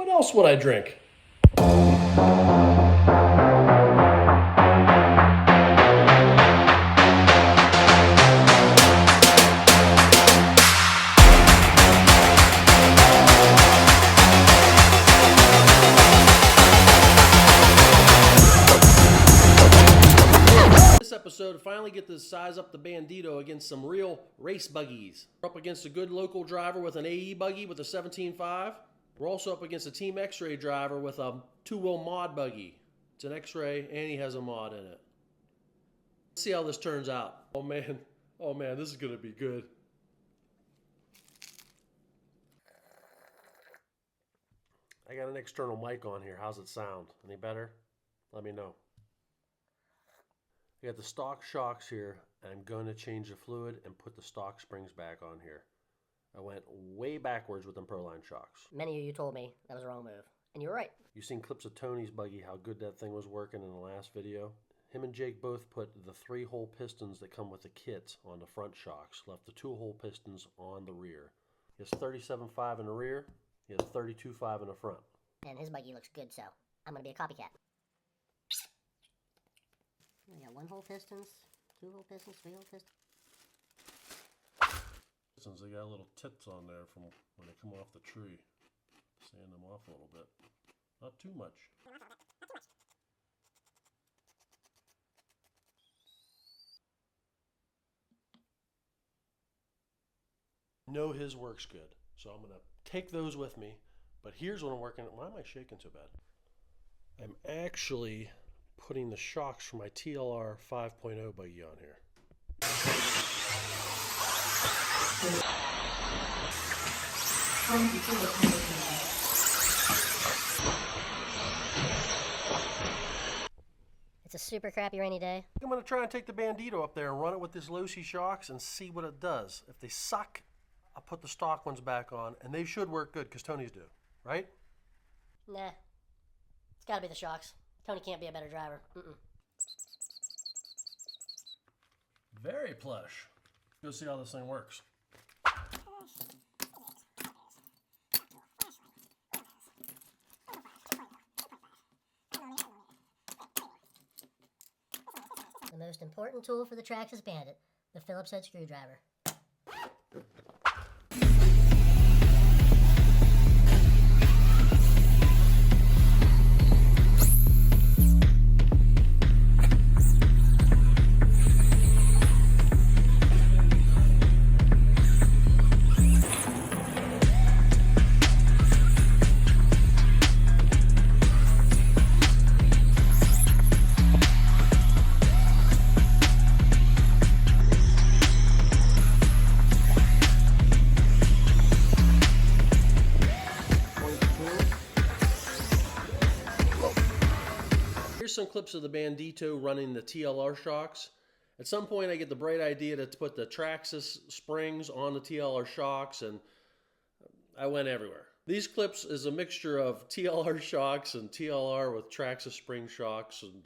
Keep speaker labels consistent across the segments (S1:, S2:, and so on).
S1: What else would I drink? This episode, to finally get to size up the Bandito against some real race buggies. We're up against a good local driver with an AE buggy with a 17.5. We're also up against a Team X-Ray driver with a two-wheel mod buggy. It's an X-Ray and he has a mod in it. Let's see how this turns out. Oh man, this is gonna be good. I got an external mic on here. How's it sound? Any better? Let me know. I got the stock shocks here. I'm going to change the fluid and put the stock springs back on here. I went way backwards with them Proline shocks.
S2: Many of you told me that was a wrong move, and you were right.
S1: You seen clips of Tony's buggy, how good that thing was working in the last video? Him and Jake both put the 3-hole pistons that come with the kit on the front shocks, left the 2-hole pistons on the rear. He has 37.5 in the rear, he has 32.5 in the front.
S2: And his buggy looks good, so I'm going to be a copycat. We got 1-hole pistons, 2-hole pistons, 3-hole pistons.
S1: They got little tits on there from when they come off the tree. Sand them off a little bit. Not too much. I know his works good, so I'm going to take those with me. But here's what I'm working on. Why am I shaking so bad? I'm actually putting the shocks for my TLR 5.0 buggy on here.
S2: It's a super crappy rainy day.
S1: I'm going to try and take the Bandito up there and run it with this low-C shocks and see what it does. If they suck, I'll put the stock ones back on, and they should work good because Tony's do, right?
S2: Nah. It's got to be the shocks. Tony can't be a better driver.
S1: Very plush. Go see how this thing works.
S2: The most important tool for the Traxxas Bandit, the Phillips head screwdriver.
S1: Here's some clips of the Bandito running the TLR shocks. At some point I get the bright idea to put the Traxxas springs on the TLR shocks, and I went everywhere. These clips is a mixture of TLR shocks and TLR with Traxxas spring shocks and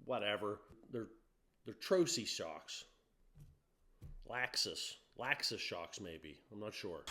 S1: whatever. They're Traxxas shocks. Laxus shocks maybe, I'm not sure.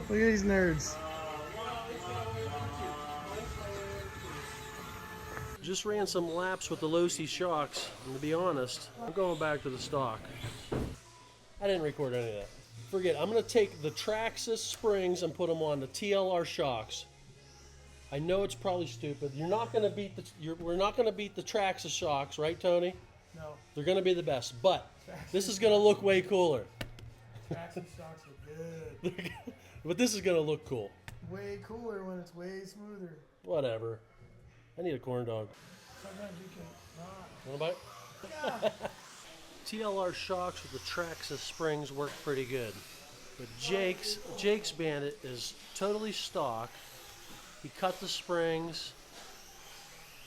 S3: Look at these nerds.
S1: Just ran some laps with the low-C shocks, and to be honest, I'm going back to the stock. I didn't record any of that. Forget it. I'm going to take the Traxxas springs and put them on the TLR shocks. I know it's probably stupid. You're not going to beat we're not going to beat the Traxxas shocks, right, Tony?
S3: No.
S1: They're going to be the best, but this is going to look way cooler.
S3: Traxxas shocks look good.
S1: But this is going to look cool.
S3: Way cooler when it's way smoother.
S1: Whatever. I need a corn dog.
S3: Sometimes you can not.
S1: Want a bite? TLR shocks with the Traxxas springs work pretty good. But Jake's Bandit is totally stock. He cut the springs.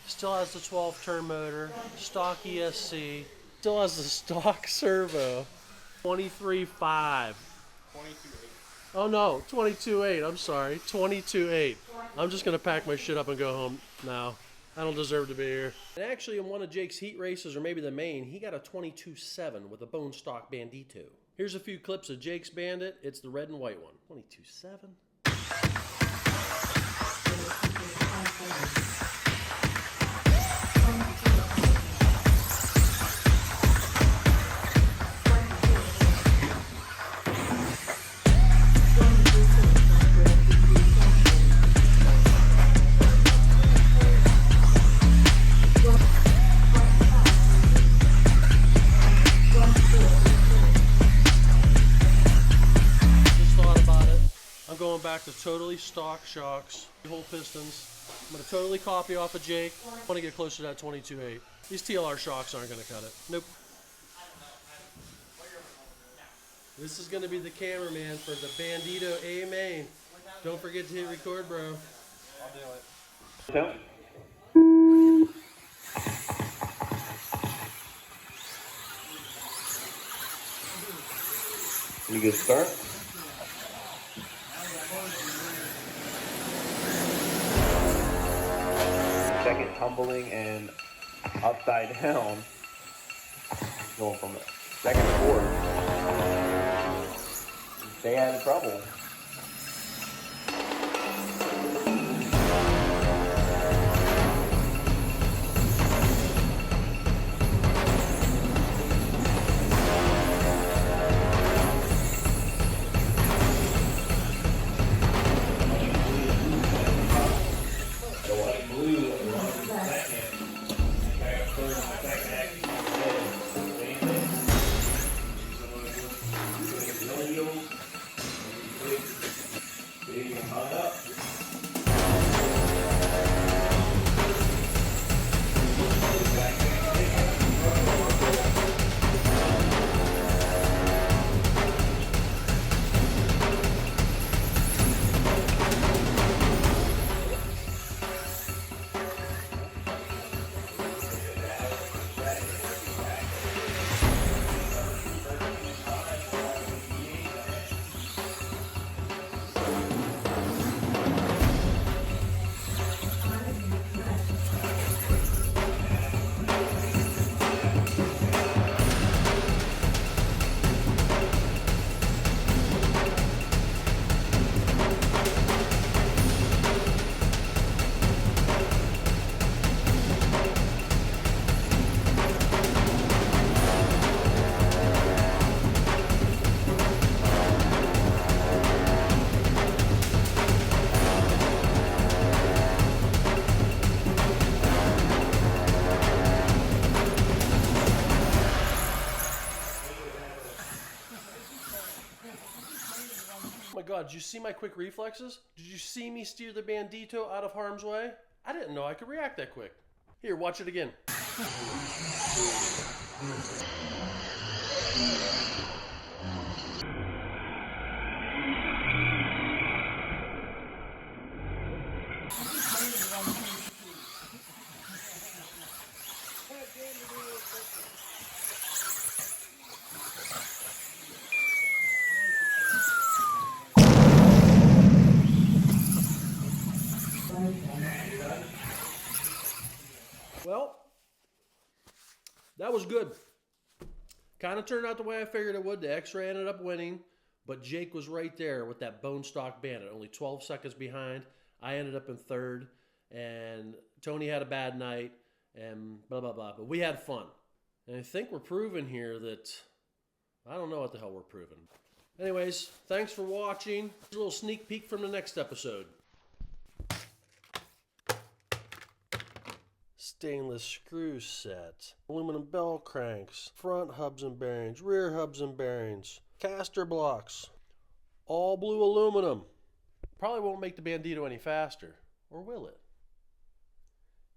S1: Still has the 12-turn motor. Stock ESC. Still has the stock servo. 23.5. 22.8. Oh no, 22.8. I'm sorry. 22.8. I'm just going to pack my shit up and go home now. I don't deserve to be here. And actually, in one of Jake's heat races, or maybe the main, he got a 22.7 with a bone stock Bandito. Here's a few clips of Jake's Bandit. It's the red and white one. 22.7. I'm going back to totally stock shocks, whole pistons. I'm going to totally copy off of Jake. I want to get closer to that 22.8. These TLR shocks aren't going to cut it. Nope. This is going to be the cameraman for the Bandito A main. Don't forget to hit record, bro.
S4: I'll do it. Yep. You good start? Second tumbling and upside down. Going from second to fourth. Stay out of trouble.
S1: Oh my God, did you see my quick reflexes? Did you see me steer the Bandito out of harm's way? I didn't know I could react that quick. Here, watch it again. Well, that was good. Kind of turned out the way I figured it would. The X-ray ended up winning, but Jake was right there with that bone stock Bandit, only 12 seconds behind. I ended up in third, and Tony had a bad night, and blah, blah, blah. But we had fun. And I think we're proving here that, I don't know what the hell we're proving. Anyways, thanks for watching. Here's a little sneak peek from the next episode. Stainless screw set, aluminum bell cranks, front hubs and bearings, rear hubs and bearings, caster blocks, all blue aluminum. Probably won't make the Bandito any faster, or will it?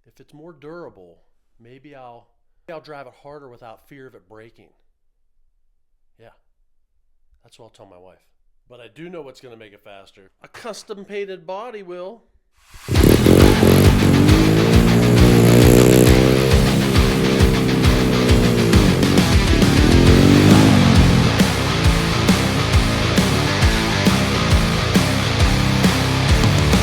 S1: If it's more durable, maybe I'll drive it harder without fear of it breaking. Yeah, that's what I'll tell my wife. But I do know what's going to make it faster. A custom painted body will.